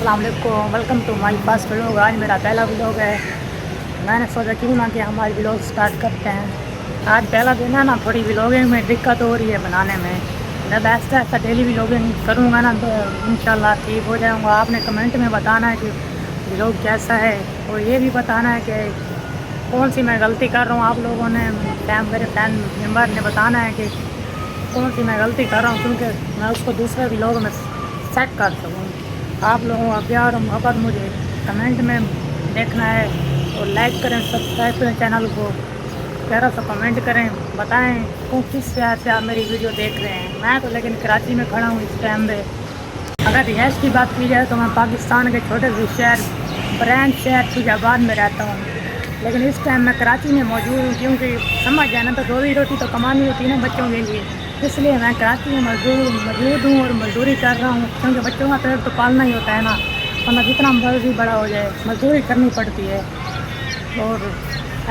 अस्सलाम वालेकुम, welcome to my first vlog. आज मेरा पहला व्लॉग है। मैंने सोचा क्यों ना कि हमारे व्लॉग स्टार्ट करते हैं। आज पहला दिन है ना, थोड़ी व्लॉगिंग में दिक्कत हो रही है बनाने में। जब ऐसा ऐसा डेली व्लॉगिंग करूँगा ना तो इंशाल्लाह ठीक हो जाऊँगा। आपने कमेंट में बताना है कि व्लॉग कैसा है, और ये भी बताना है कि कौन सी मैं गलती कर रहा हूँ। आप लोगों ने मेरे फैन मेम्बर ने बताना है कि कौन सी मैं गलती कर रहा हूँ, क्योंकि मैं उसको दूसरे व्लॉग में सेट कर सकूँ। आप लोगों का प्यार और मोहब्बत मुझे कमेंट में देखना है, और लाइक करें, सब्सक्राइब करें चैनल को, प्यारा सा कमेंट करें, बताएं कौन किस शहर से आप मेरी वीडियो देख रहे हैं। मैं तो लेकिन कराची में खड़ा हूँ इस टाइम पे। अगर रिहाइश की बात की जाए तो मैं पाकिस्तान के छोटे से शहर ब्रांड शहर फैजाबाद में रहता हूँ, लेकिन इस टाइम मैं कराची में मौजूद हूँ, क्योंकि समझ जाए ना तो रोज़ी रोटी तो कमानी होती है ना बच्चों के लिए। इसलिए मैं कराची में मौजूद हूँ और मजदूरी कर रहा हूँ, क्योंकि बच्चों का पेट तो पालना ही होता है ना, वरना जितना मर्जी बड़ा हो जाए मजदूरी करनी पड़ती है। और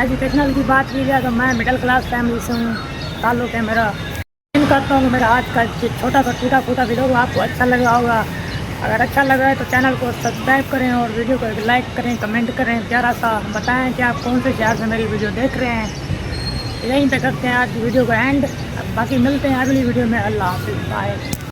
एजुकेशनल की बात की जाए तो मैं मिडिल क्लास फैमिली से हूँ, ताल्लुक़ है मेरा। उम्मीद करता हूँ कि मेरा आज का छोटा सा टूटा फूटा वीडियो आपको अच्छा लगा होगा। अगर अच्छा लगा है तो चैनल को सब्सक्राइब करें और वीडियो को लाइक करें, कमेंट करें, प्यारा सा बताएं कि आप कौन से शहर से मेरी वीडियो देख रहे हैं। यहीं पे करते हैं आज की वीडियो को एंड। बाकी मिलते हैं अगली वीडियो में। अल्लाह हाफ़िज़, बाय।